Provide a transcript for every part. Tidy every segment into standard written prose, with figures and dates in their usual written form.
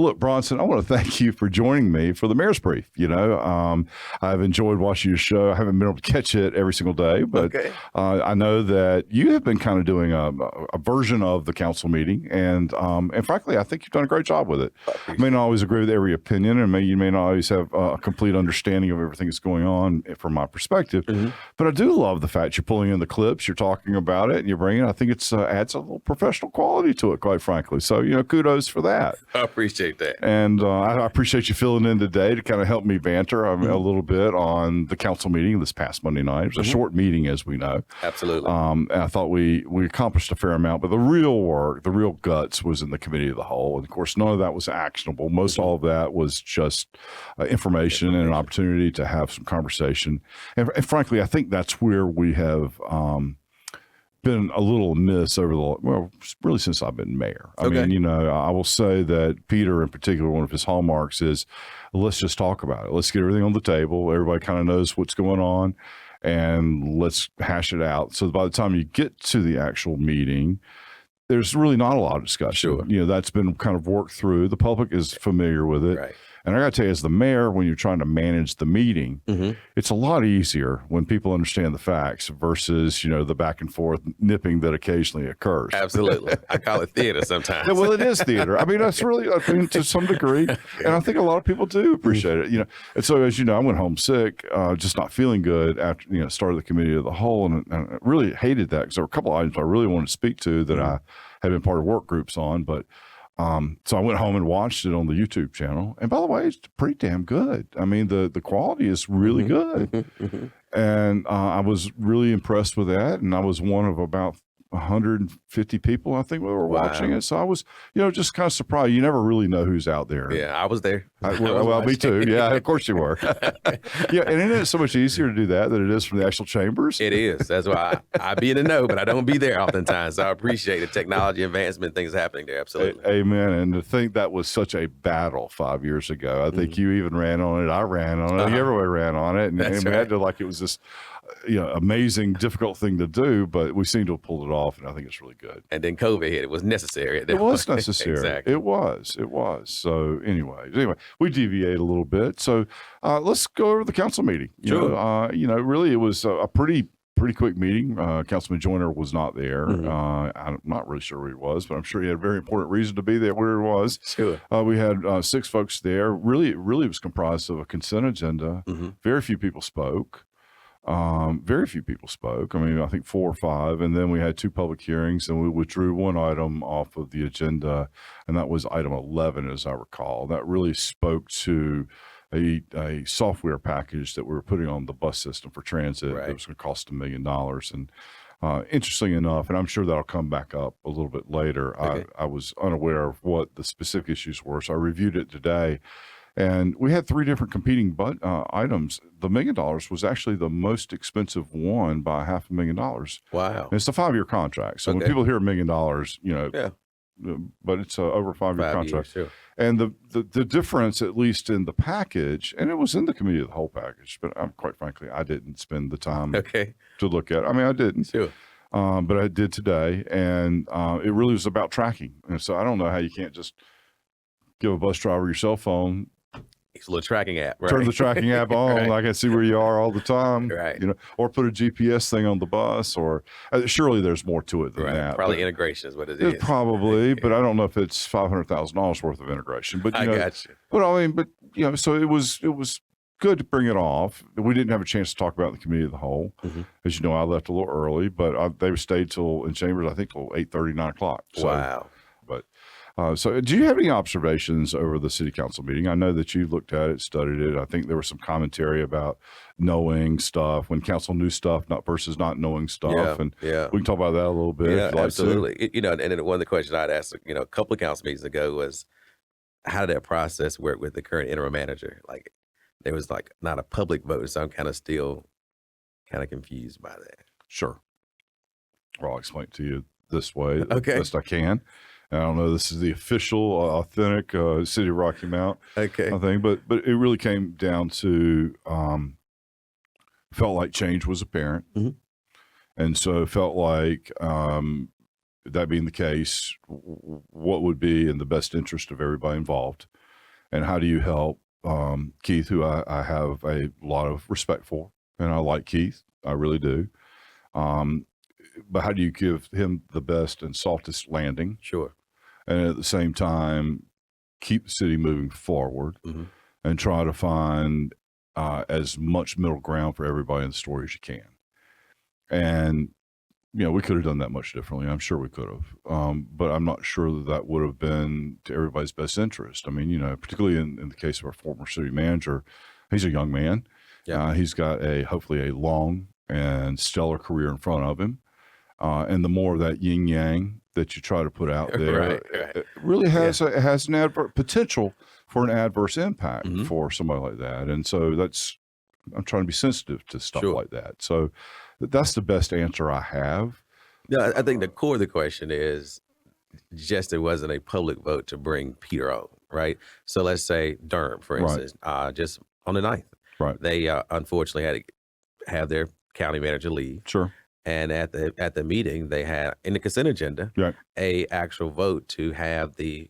look, Bronson, I want to thank you for joining me for the Mayor's Brief. I've enjoyed watching your show. I haven't been able to catch it every single day, but I know that you have been kind of doing a version of the council meeting, and frankly, I think you've done a great job with it. I may not always agree with every opinion, and you may not always have a complete understanding of everything that's going on from my perspective, but I do love the fact you're pulling in the clips, you're talking about it, and you're bringing it. I think it's adds a little professional quality to it, quite frankly. So, kudos for that. I appreciate that. And I appreciate you filling in today to kind of help me banter a little bit on the council meeting this past Monday night. It was a short meeting, as we know. Absolutely. And I thought we accomplished a fair amount, but the real work, the real guts was in the committee of the whole. And of course, none of that was actionable. Most all of that was just information and an opportunity to have some conversation. And frankly, I think that's where we have been a little amiss really since I've been mayor. I mean, I will say that Peter in particular, one of his hallmarks is let's just talk about it. Let's get everything on the table. Everybody kind of knows what's going on, and let's hash it out. So by the time you get to the actual meeting, there's really not a lot of discussion. Sure. That's been kind of worked through. The public is familiar with it. Right. And I got to tell you, as the mayor, when you're trying to manage the meeting, it's a lot easier when people understand the facts versus, the back and forth nipping that occasionally occurs. Absolutely. I call it theater sometimes. Yeah, well, it is theater. I mean, that's really, to some degree. And I think a lot of people do appreciate it, And so, as you know, I went home sick, just not feeling good after, started the committee of the whole. And I really hated that because there were a couple of items I really wanted to speak to that I had been part of work groups on. But so I went home and watched it on the YouTube channel. And by the way, it's pretty damn good. I mean, the quality is really good. And I was really impressed with that. And I was one of about 150 people, I think, we were watching it. So I was, just kind of surprised. You never really know who's out there. Yeah, I was there. Well, me too. Yeah, of course you were. Yeah, and isn't it so much easier to do that than it is from the actual chambers? It is. That's why I be in the know, but I don't be there oftentimes. So I appreciate the technology advancement, things happening there. Absolutely. Amen. And to think that was such a battle 5 years ago. I think you even ran on it. I ran on it. Everybody ran on it. And we had to, it was this amazing, difficult thing to do, but we seem to have pulled it off, and I think it's really good. And then COVID hit. It was necessary. It was necessary. Exactly. It was. So anyway, we deviate a little bit. So let's go over the council meeting. Sure. Really, it was a pretty quick meeting. Councilman Joyner was not there. I'm not really sure where he was, but I'm sure he had a very important reason to be there where he was. Sure. We had 6 folks there. Really, it was comprised of a consent agenda. Very few people spoke. Very few people spoke. I mean, I think 4 or 5, and then we had 2 public hearings, and we withdrew 1 item off of the agenda, and that was item 11, as I recall. That really spoke to a software package that we were putting on the bus system for transit. Right. That was going to cost $1 million. And interestingly enough, and I'm sure that'll come back up a little bit later, I was unaware of what the specific issues were, so I reviewed it today. And we had 3 different competing items. The $1 million was actually the most expensive one by $500,000. Wow. And it's a 5-year contract. So when people hear $1 million, but it's over a 5-year contract. Years, sure. And the difference, at least in the package, and it was in the committee of the whole package, but quite frankly, I didn't spend the time to look at it. I mean, I didn't. Sure. But I did today. And it really was about tracking. And so I don't know how you can't just give a bus driver your cell phone. It's a little tracking app, right? Turn the tracking app on. Right. I can see where you are all the time. Right. Or put a GPS thing on the bus, or surely there's more to it than that. Probably integration is what it is. Probably, but I don't know if it's $500,000 worth of integration. But I got you. But so it was good to bring it off. We didn't have a chance to talk about it in the committee of the whole. As you know, I left a little early, but they stayed in chambers, I think, till 8:30, 9 o'clock. So, wow. But so do you have any observations over the city council meeting? I know that you looked at it, studied it. I think there was some commentary about knowing stuff, when council knew stuff, not versus not knowing stuff. We can talk about that a little bit. Yeah, absolutely. And then one of the questions I'd asked, a couple of council meetings ago was, how did that process work with the current interim manager? Like, there was not a public vote, so I'm kind of still confused by that. Sure. Well, I'll explain it to you this way, okay, best I can. I don't know, this is the official, authentic City of Rocky Mount, okay, I think, but it really came down to felt like change was apparent, and so it felt like that being the case, what would be in the best interest of everybody involved? And how do you help Keith, who I have a lot of respect for, and I like Keith, I really do. But how do you give him the best and softest landing? Sure. And at the same time, keep the city moving forward and try to find as much middle ground for everybody in the story as you can. And, we could have done that much differently. I'm sure we could have. But I'm not sure that would have been to everybody's best interest. I mean, particularly in the case of our former city manager, he's a young man. Yeah. He's got hopefully a long and stellar career in front of him. And the more of that yin yang that you try to put out there, it really has has an potential for an adverse impact for somebody like that. And so I'm trying to be sensitive to stuff like that. So that's the best answer I have. No, I think the core of the question is just it wasn't a public vote to bring Peter on, right? So let's say Durham, for instance, just on the 9th. Right. They unfortunately had to have their county manager leave. Sure. And at the meeting, they had in the consent agenda a actual vote to have the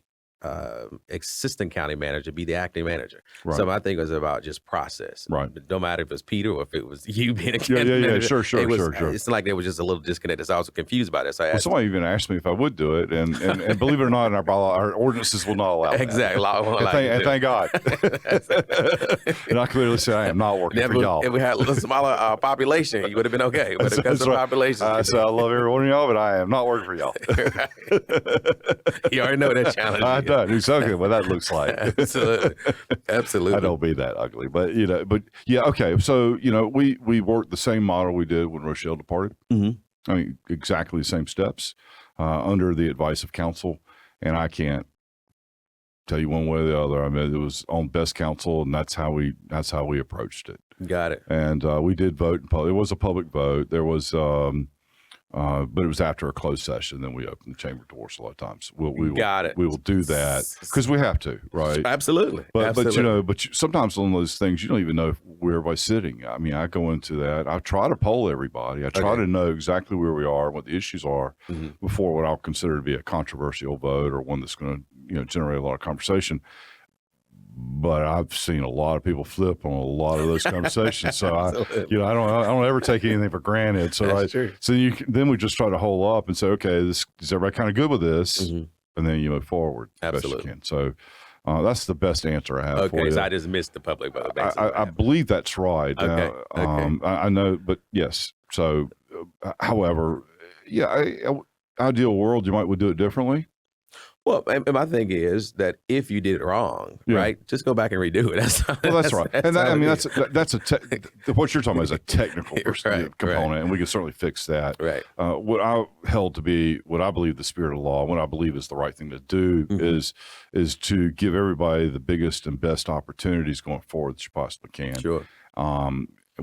assistant county manager be the acting manager. Right. So I think it was about just process. Right. It don't matter if it's Peter or if it was you being a county manager. Sure. It's like there was just a little disconnect. So I was confused about it. So somebody even asked me if I would do it, and believe it or not, in our bylaw, our ordinances will not allow that. Exactly. And thank God. And I clearly said I am not working for y'all. If we had a smaller population, you would have been okay. But because of population, I said I love every one of y'all, but I am not working for y'all. You already know that challenge. I know exactly what that looks like. Absolutely. I don't be that ugly, but yeah, okay. So we worked the same model we did when Rochelle departed. I mean, exactly the same steps under the advice of counsel, and I can't tell you one way or the other. I mean, it was on best counsel, and that's how we approached it. Got it. And we did vote. It was a public vote. There was. But it was after a closed session. Then we opened the chamber doors a lot of times. We will do that because we have to, right? Absolutely. But sometimes on those things you don't even know where everybody's sitting. I mean, I go into that. I try to poll everybody. I try to know exactly where we are, what the issues are before what I'll consider to be a controversial vote or one that's going to generate a lot of conversation. But I've seen a lot of people flip on a lot of those conversations. So I don't ever take anything for granted. So then we just try to hold up and say, okay, is everybody kind of good with this? And then you move forward. Absolutely. Best you can. So that's the best answer I have for you. So I just missed the public vote. I believe that's right. Okay. I know, but yes. So, however, ideal world, you would do it differently. Well, and my thing is that if you did it wrong, right, just go back and redo it. That's right. What you're talking about is a technical component, and we can certainly fix that. Right. What I held to be, what I believe the spirit of the law, what I believe is the right thing to do is to give everybody the biggest and best opportunities going forward that you possibly can. Sure.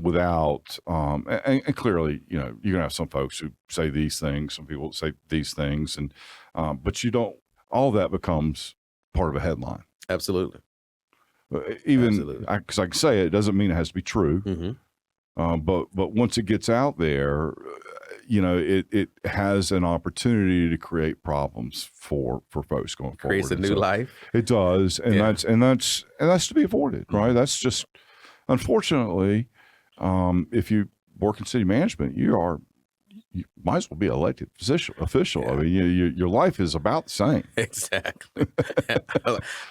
Without, and clearly, you're going to have some folks who say these things, some people say these things, and but you don't. All that becomes part of a headline. Absolutely. Even because I can say it doesn't mean it has to be true. But once it gets out there, it has an opportunity to create problems for folks going forward. Creates a new life. It does, and that's to be avoided, right? That's just unfortunately, if you work in city management, you might as well be elected official. Yeah. I mean, your life is about the same. Exactly.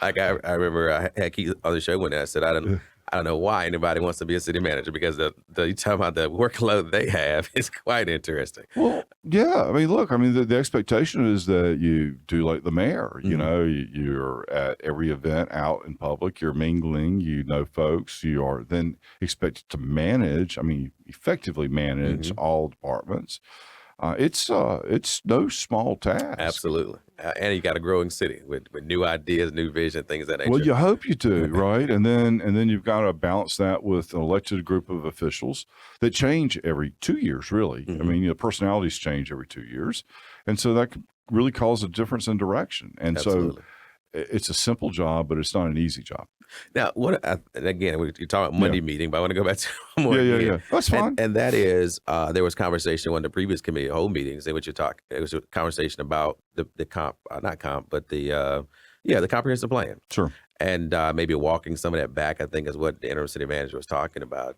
Like I remember I had Keith on the show when I said, I don't know why anybody wants to be a city manager because you talking about the workload they have is quite interesting. Well, yeah. I mean, look, the expectation is that you do like the mayor, you're at every event out in public, you're mingling, folks, you are then expected to manage, effectively manage all departments. It's no small task. Absolutely. And you got a growing city with new ideas, new vision, things of that nature. Well, you hope you do, right? And then you've got to balance that with an elected group of officials that change every 2 years, really. Personalities change every 2 years. And so that could really cause a difference in direction. And Absolutely. it's a simple job, but it's not an easy job. Now, and again, you're talking about Monday meeting, but I want to go back to more. Yeah. That's fine. And that is, there was conversation on the previous committee whole meetings in which it was a conversation about the comp, not comp, but the comprehensive plan. Sure. And maybe walking some of that back, I think, is what the interim city manager was talking about.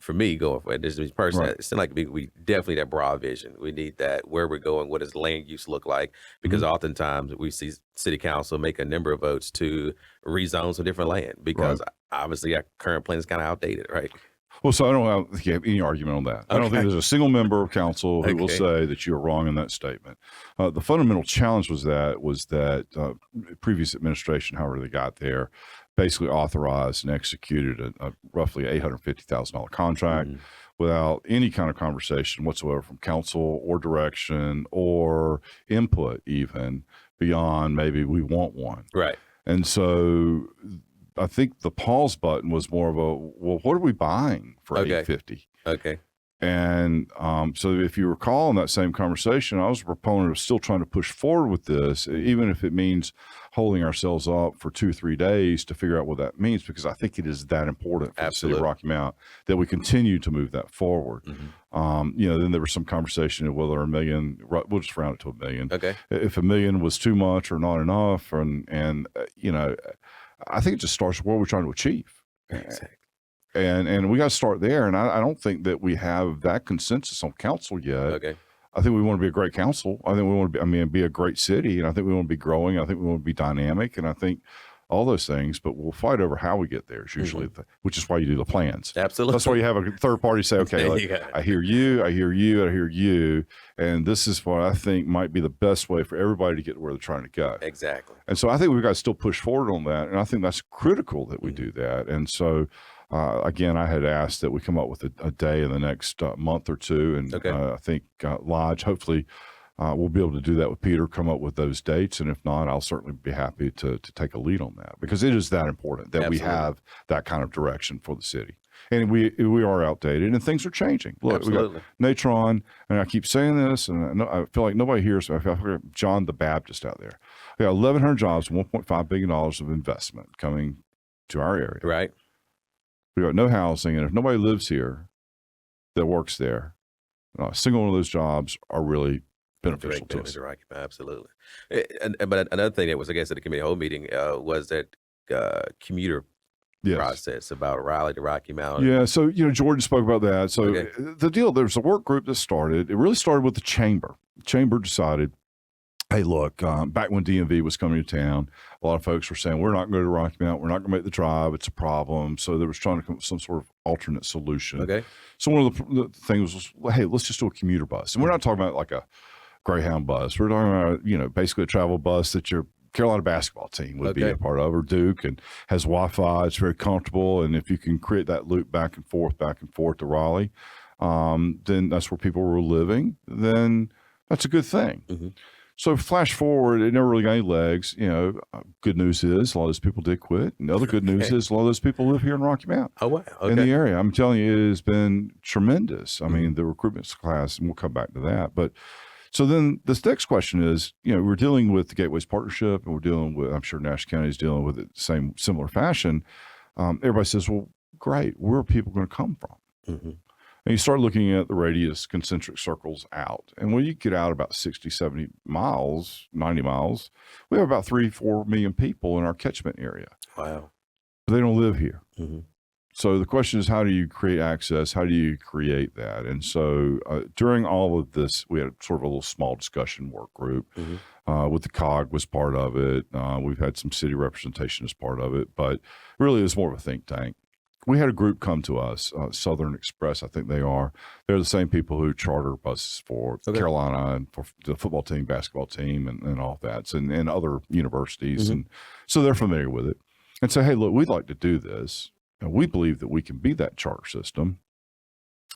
For me, going for this person, Right. it seemed like we definitely that broad vision. We need that where we're going, what does land use look like? Because oftentimes we see city council make a number of votes to rezone some different land because obviously our current plan is kind of outdated, right? Well, so I don't have any argument on that. I don't think there's a single member of council who will say that you're wrong in that statement. The fundamental challenge was that previous administration, however they got there, basically authorized and executed a roughly $850,000 contract without any kind of conversation whatsoever from council or direction or input even beyond maybe we want one. Right. And so I think the pause button was more of a, well, what are we buying for $850? Okay. And so if you recall in that same conversation, I was a proponent of still trying to push forward with this, even if it means holding ourselves up for 2-3 days to figure out what that means, because I think it is that important for the city of Rocky Mount that we continue to move that forward. Then there was some conversation of whether $1 million, we'll just round it to $1 million. Okay. If $1 million was too much or not enough. And I think it just starts with what we're trying to achieve. Exactly. And we got to start there. And I don't think that we have that consensus on council yet. Okay. I think we want to be a great council. I think we want to be a great city. And I think we want to be growing. I think we want to be dynamic. And I think all those things, but we'll fight over how we get there is usually, which is why you do the plans. Absolutely. That's why you have a third party say, okay, I hear you, I hear you, I hear you. And this is what I think might be the best way for everybody to get to where they're trying to go. Exactly. And so I think we've got to still push forward on that. And I think that's critical that we do that. And so, again, I had asked that we come up with a day in the next month or two. And I think Lodge, hopefully, we'll be able to do that with Peter, come up with those dates. And if not, I'll certainly be happy to take a lead on that because it is that important that we have that kind of direction for the city. And we are outdated and things are changing. Look, we got Natron, and I keep saying this, and I feel like nobody hears. I feel like John the Baptist out there. We got 1,100 jobs, $1.5 billion of investment coming to our area. Right. We got no housing, and if nobody lives here that works there, a single one of those jobs are really beneficial to us. Absolutely. But another thing that was, I guess, at the committee whole meeting was that commuter process about Raleigh to Rocky Mount. Yeah. So, Jordan spoke about that. So the deal, there's a work group that started. It really started with the chamber. The chamber decided, hey, look, back when DMV was coming to town, a lot of folks were saying, we're not going to Rocky Mount. We're not going to make the drive. It's a problem. So they was trying to come up with some sort of alternate solution. Okay. So one of the things was, well, hey, let's just do a commuter bus. And we're not talking about like a Greyhound bus. We're talking about, basically a travel bus that your Carolina basketball team would be a part of, or Duke, and has Wi-Fi. It's very comfortable. And if you can create that loop back and forth to Raleigh, then that's where people were living. Then that's a good thing. So flash forward, it never really got any legs. Good news is a lot of those people did quit. And the other good news is a lot of those people live here in Rocky Mount. Oh, wow. Okay. In the area. I'm telling you, it has been tremendous. I mean, the recruitment class, and we'll come back to that. But so then this next question is, we're dealing with the Gateways Partnership, and we're dealing with, I'm sure Nash County is dealing with it similar fashion. Everybody says, well, great, where are people going to come from? And you start looking at the radius concentric circles out. And when you get out about 60, 70 miles, 90 miles, we have about 3-4 million people in our catchment area. Wow. But they don't live here. So the question is, how do you create access? How do you create that? And so during all of this, we had sort of a little small discussion work group with the COG was part of it. We've had some city representation as part of it, but really it's more of a think tank. We had a group come to us, Southern Express, I think they are. They're the same people who charter buses for Carolina and for the football team, basketball team, and all that, and other universities. And so they're familiar with it. And say, hey, look, we'd like to do this. And we believe that we can be that charter system,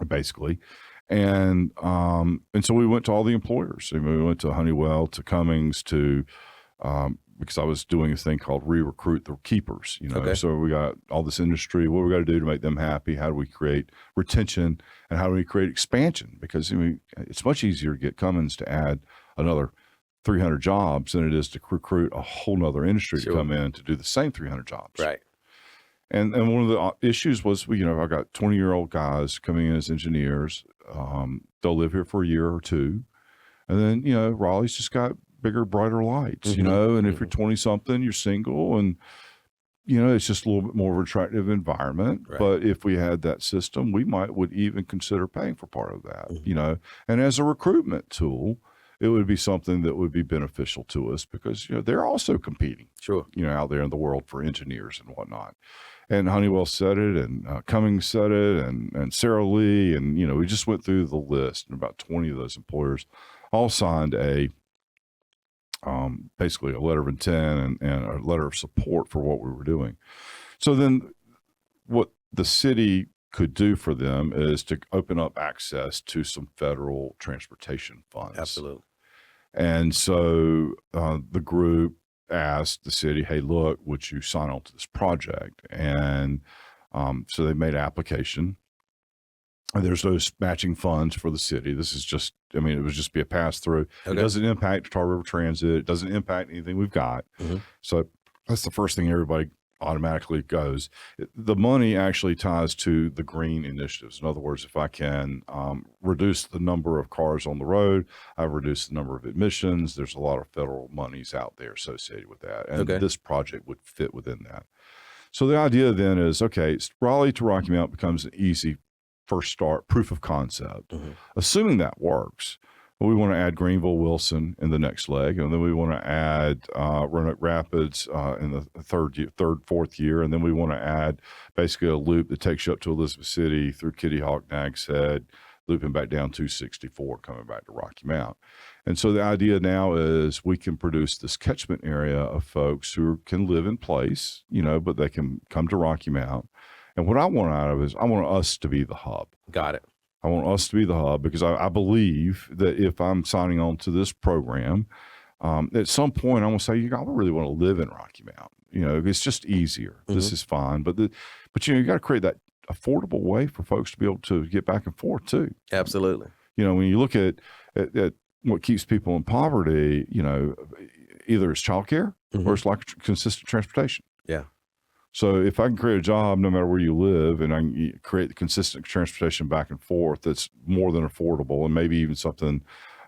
basically. And so we went to all the employers. And we went to Honeywell, to Cummings, to because I was doing a thing called re-recruit the keepers. So we got all this industry. What we got to do to make them happy? How do we create retention? And how do we create expansion? Because it's much easier to get Cummins to add another 300 jobs than it is to recruit a whole nother industry Sure. to come in to do the same 300 jobs. Right. And one of the issues was, I got 20-year-old guys coming in as engineers. They'll live here for a year or two. And then, Raleigh's just got bigger, brighter lights, and if you're 20-something, you're single, and, it's just a little bit more of an attractive environment. Right. But if we had that system, we would even consider paying for part of that, And as a recruitment tool, it would be something that would be beneficial to us because, they're also competing, Sure. out there in the world for engineers and whatnot. And Honeywell said it, and Cummings said it, and Sarah Lee, and, we just went through the list, and about 20 of those employers all signed basically a letter of intent and a letter of support for what we were doing. So then what the city could do for them is to open up access to some federal transportation funds. Absolutely. And so the group asked the city, hey, look, would you sign on to this project? And so they made application. And there's those matching funds for the city. This is just, it would just be a pass through. Okay. It doesn't impact Tar River Transit. It doesn't impact anything we've got. So that's the first thing everybody automatically goes. The money actually ties to the green initiatives. In other words, if I can reduce the number of cars on the road, I've reduced the number of emissions. There's a lot of federal monies out there associated with that. And this project would fit within that. So the idea then is, okay, Raleigh to Rocky Mount becomes an easy first start, proof of concept. Assuming that works, we want to add Greenville, Wilson in the next leg, and then we want to add Roanoke Rapids in the fourth year, and then we want to add basically a loop that takes you up to Elizabeth City through Kitty Hawk, Nags Head, looping back down 264, coming back to Rocky Mount. And so the idea now is we can produce this catchment area of folks who can live in place, but they can come to Rocky Mount. And what I want out of it is I want us to be the hub. Got it. I want us to be the hub because I believe that if I'm signing on to this program, at some point I'm going to say, I really want to live in Rocky Mount. It's just easier. This is fine. But you got to create that affordable way for folks to be able to get back and forth too. Absolutely. When you look at what keeps people in poverty, either it's childcare or it's like consistent transportation. Yeah. So if I can create a job no matter where you live and I can create the consistent transportation back and forth that's more than affordable and maybe even something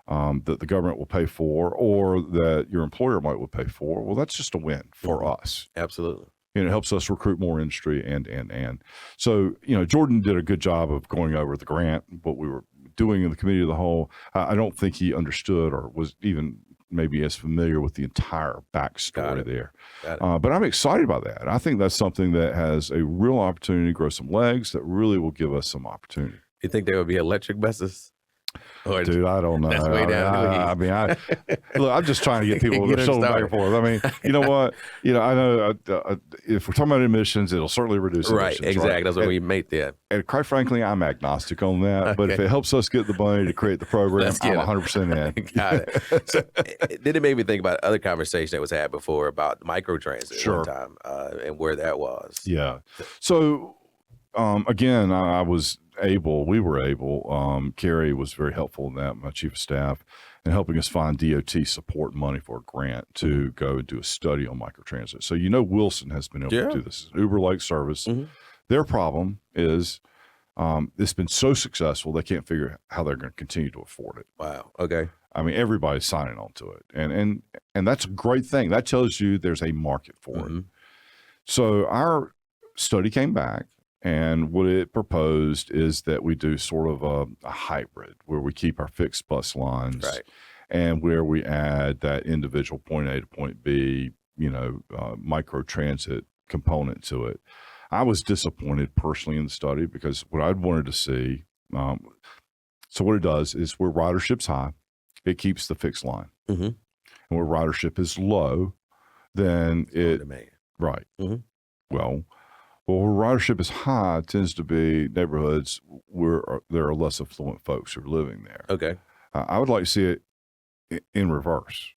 that the government will pay for or that your employer will pay for, well, that's just a win for us. Absolutely. And it helps us recruit more industry and. So, Jordan did a good job of going over the grant, what we were doing in the committee of the whole. I don't think he understood or was even maybe as familiar with the entire backstory there. But I'm excited about that. I think that's something that has a real opportunity to grow some legs that really will give us some opportunity. You think there will be electric buses? Or Dude, I don't know. That's way down look, I'm just trying to get people to show back and forth. You know what? I know if we're talking about emissions, it'll certainly reduce emissions. Right, exactly. That's what we make that. And quite frankly, I'm agnostic on that. But if it helps us get the money to create the program, I'm 100% in. Got it. So, then it made me think about other conversation that was had before about microtransit one time and where that was. Yeah. So, again, we were able, Carrie was very helpful in that, my chief of staff, in helping us find DOT support money for a grant to go and do a study on microtransit. So, Wilson has been able to do this. It's an Uber-like service. Their problem is it's been so successful, they can't figure out how they're going to continue to afford it. Wow. Okay. Everybody's signing on to it. And that's a great thing. That tells you there's a market for it. So our study came back. And what it proposed is that we do sort of a hybrid where we keep our fixed bus lines and where we add that individual point A to point B, micro transit component to it. I was disappointed personally in the study because what I'd wanted to see, so what it does is where ridership's high, it keeps the fixed line. And where ridership is low, then it, right. Well, where ridership is high, it tends to be neighborhoods where there are less affluent folks who are living there. Okay. I would like to see it in reverse.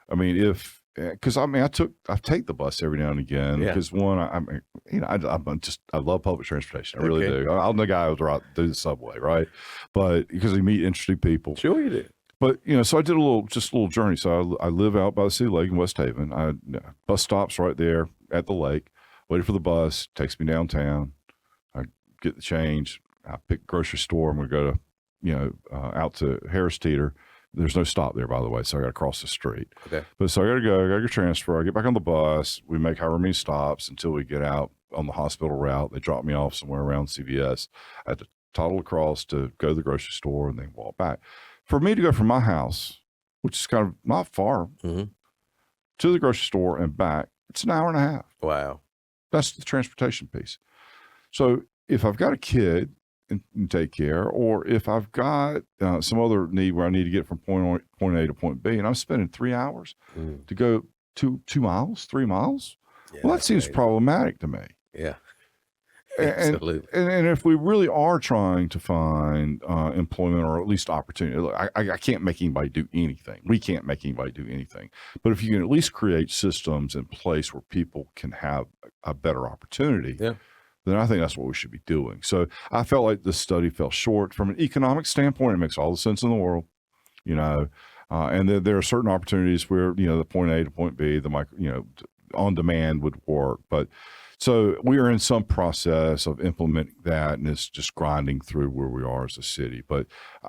Because I take the bus every now and again because one, I love public transportation. I really do. I'm the guy who's do the subway, right? But because you meet interesting people. Sure you do. But so I did just a little journey. So I live out by the City Lake in West Haven. Bus stops right there at the lake. Waited for the bus. Takes me downtown. I get the change. I pick grocery store. I'm going to go to out to Harris Teeter. There's no stop there, by the way, so I got to cross the street. Okay. But so I got to go. I got to transfer. I get back on the bus. We make however many stops until we get out on the hospital route. They drop me off somewhere around CVS. I had to toddle across to go to the grocery store and then walk back. For me to go from my house, which is kind of not far, Mm-hmm. to the grocery store and back, it's an hour and a half. Wow. That's the transportation piece. So if I've got a kid and take care, or if I've got some other need where I need to get from point A to point B, and I'm spending 3 hours to go 2 miles, 3 miles, Yeah, well, that seems problematic to me. Yeah. Absolutely. And if we really are trying to find employment or at least opportunity, look, I can't make anybody do anything. We can't make anybody do anything. But if you can at least create systems in place where people can have a better opportunity, then I think that's what we should be doing. So I felt like this study fell short. From an economic standpoint, it makes all the sense in the world, and there are certain opportunities where, the point A to point B, on demand would work. But so we are in some process of implementing that, and it's just grinding through where we are as a city. But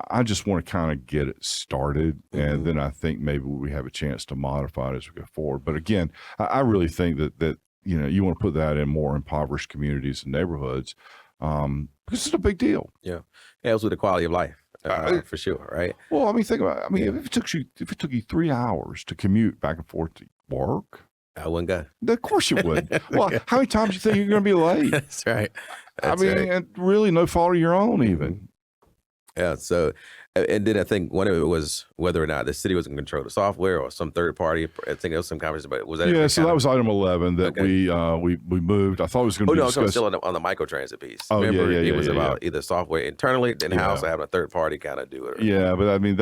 I just want to kind of get it started, and then I think maybe we have a chance to modify it as we go forward. But again, I really think that you want to put that in more impoverished communities and neighborhoods because it's a big deal. Yeah, it helps with the quality of life for sure, right? Well, I mean, think about it. I mean, if it took you 3 hours to commute back and forth to work, I wouldn't go. of course you would. Well, how many times do you think you're going to be late? That's right. And really no fault of your own even. Yeah. So, and then I think one of it was whether or not the city was in control of the software or some third party. I think there was some conversation, but was that? Yeah. So that was item 11 that we moved. I thought it was going to be discussed. I'm still on the microtransit piece. Oh, Remember, it was about either software internally, then house, or having a third party kind of do it. Yeah, but I mean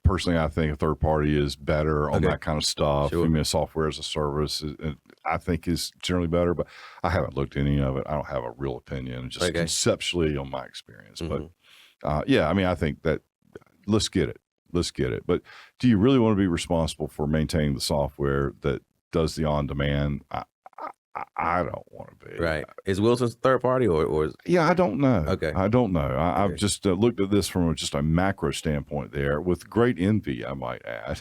personally, I think a third party is better on that kind of stuff. Sure. I mean, software as a service, I think is generally better, but I haven't looked at any of it. I don't have a real opinion, just conceptually on my experience. But I mean, I think that let's get it. But do you really want to be responsible for maintaining the software that does the on-demand? I don't want to be. Right. Is Wilson's third party or is... Yeah, I don't know. Okay. I don't know. I've just looked at this from just a macro standpoint there with great envy, I might add.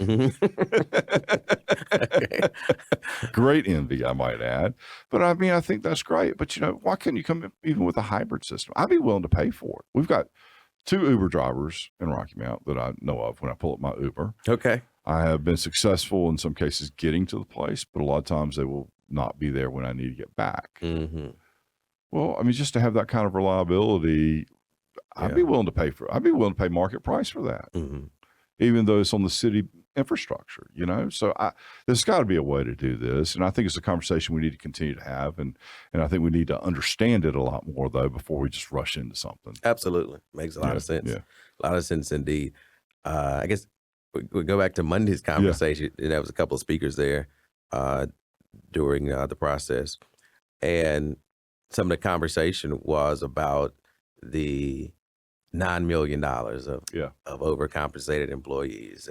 Great envy, I might add. But I mean, I think that's great. But, why couldn't you come in even with a hybrid system? I'd be willing to pay for it. We've got 2 Uber drivers in Rocky Mount that I know of when I pull up my Uber. Okay. I have been successful in some cases getting to the place, but a lot of times they will not be there when I need to get back. Mm-hmm. Well, I mean, just to have that kind of reliability, I'd be willing to pay market price for that, even though it's on the city infrastructure, So there's got to be a way to do this, and I think it's a conversation we need to continue to have, and I think we need to understand it a lot more though before we just rush into something. Absolutely, makes a lot of sense. Yeah. A lot of sense indeed. I guess we go back to Monday's conversation. And there was a couple of speakers there during the process, and some of the conversation was about the $9 million of overcompensated employees,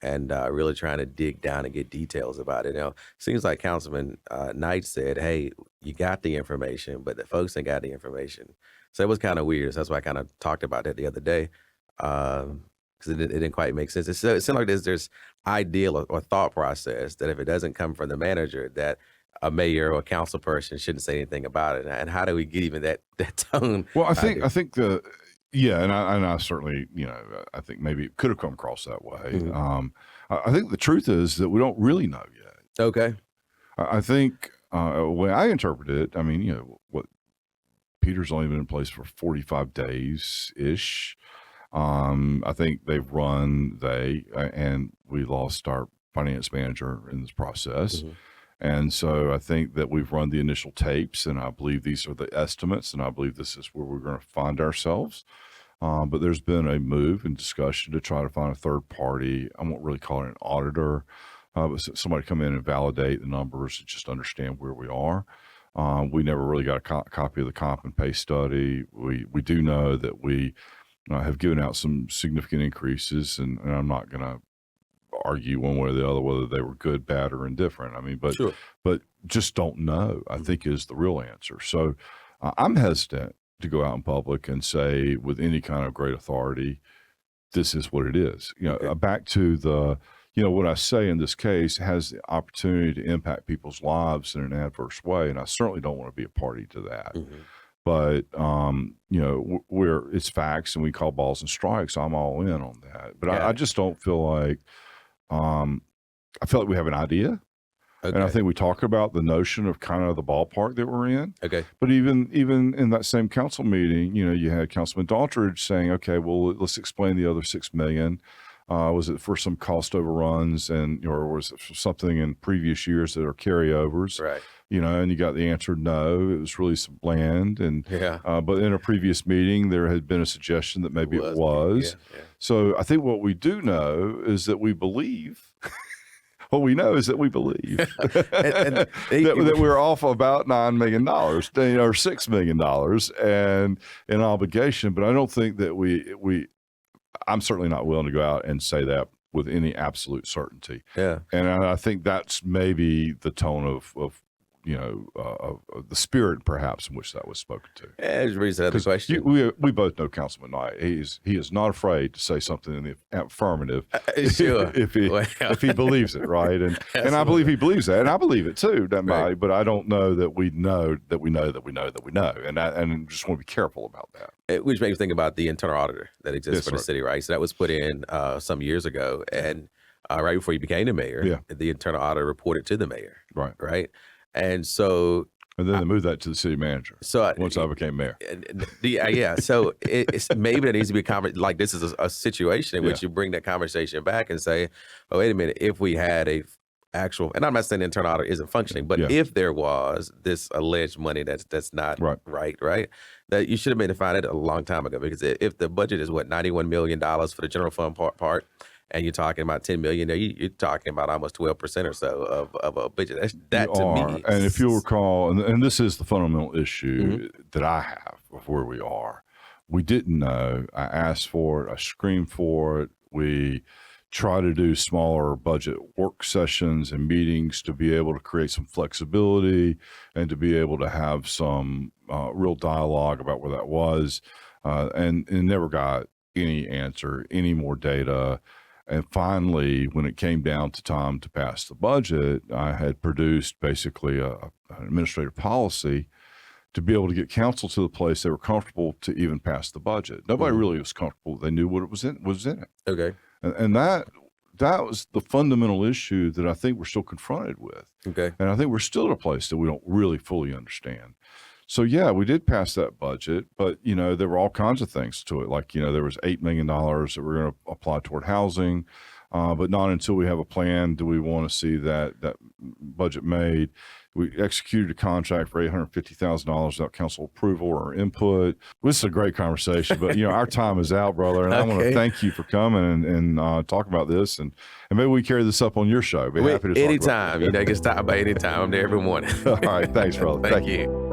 and really trying to dig down and get details about it. Seems like Councilman Knight said, "Hey, you got the information, but the folks ain't got the information." So it was kind of weird. So that's why I kind of talked about that the other day. Because it didn't quite make sense. It seems like there's ideal or thought process that if it doesn't come from the manager, that a mayor or a council person shouldn't say anything about it. And how do we get even that tone? Well, I think and I certainly, I think maybe it could have come across that way. I think the truth is that we don't really know yet. Okay. I think the way I interpret it, I mean, what Peter's only been in place for 45 days ish. I think they've and we lost our finance manager in this process. And so I think that we've run the initial tapes, and I believe these are the estimates, and I believe this is where we're going to find ourselves. But there's been a move and discussion to try to find a third party. I won't really call it an auditor, but somebody come in and validate the numbers and just understand where we are. We never really got a copy of the comp and pay study. We do know that we have given out some significant increases, and I'm not going to argue one way or the other whether they were good, bad, or indifferent. I mean, Sure. but just don't know, I think, is the real answer. So I'm hesitant to go out in public and say with any kind of great authority, this is what it is. Back to the, what I say in this case has the opportunity to impact people's lives in an adverse way, and I certainly don't want to be a party to that. Mm-hmm. But it's facts, and we call balls and strikes. I'm all in on that. But I just don't feel like I feel like we have an idea. Okay. And I think we talk about the notion of kind of the ballpark that we're in. Okay. But even in that same council meeting, you had Councilman Daughtridge saying, okay, well, let's explain the other $6 million. Was it for some cost overruns or was it for something in previous years that are carryovers? Right. And you got the answer, no, it was really some land. And, but in a previous meeting, there had been a suggestion that maybe it was. Yeah. So I think what we do know is that we believe. What we know is that we believe that we're off about $9 million or $6 million and in obligation. But I don't think that I'm certainly not willing to go out and say that with any absolute certainty. Yeah. And I think that's maybe the tone of the spirit perhaps in which that was spoken to. There's a reason to question. We both know Councilman Knight. He is not afraid to say something in the affirmative Sure. if he believes it, right? And I believe he believes that, and I believe it too. Right. But I don't know that we know that we know that we know that we know, and I just want to be careful about that. Which makes me think about the internal auditor that exists for the city, right? So that was put in some years ago, and right before you became the mayor, the internal auditor reported to the mayor, right? And so, and then they moved that to the city manager. So once I became mayor, yeah. So it's maybe there needs to be a conversation. Like this is a situation in which you bring that conversation back and say, "Oh, wait a minute. If we had a actual, and I'm not saying the internal audit isn't functioning, but if there was this alleged money that's not right, that you should have been defined it a long time ago. Because if the budget is $91 million for the general fund part. And you're talking about $10 million. You're talking about almost 12% or so of a budget. That to me. And if you'll recall, and this is the fundamental issue that I have of where we are. We didn't know. I asked for it. I screamed for it. We try to do smaller budget work sessions and meetings to be able to create some flexibility and to be able to have some real dialogue about where that was, and never got any answer, any more data. And finally, when it came down to time to pass the budget, I had produced basically an administrative policy to be able to get council to the place they were comfortable to even pass the budget. Nobody really was comfortable. They knew what it was in it. Okay. And that was the fundamental issue that I think we're still confronted with. Okay. And I think we're still at a place that we don't really fully understand. So, yeah, we did pass that budget, but, there were all kinds of things to it. Like, there was $8 million that we're going to apply toward housing, but not until we have a plan do we want to see that budget made. We executed a contract for $850,000 without council approval or input. This is a great conversation, but, our time is out, brother. And I want to thank you for coming and talk about this. And maybe we carry this up on your show. Be happy to talk anytime. You can stop by anytime. I'm there every morning. All right. Thanks, brother. Thank you.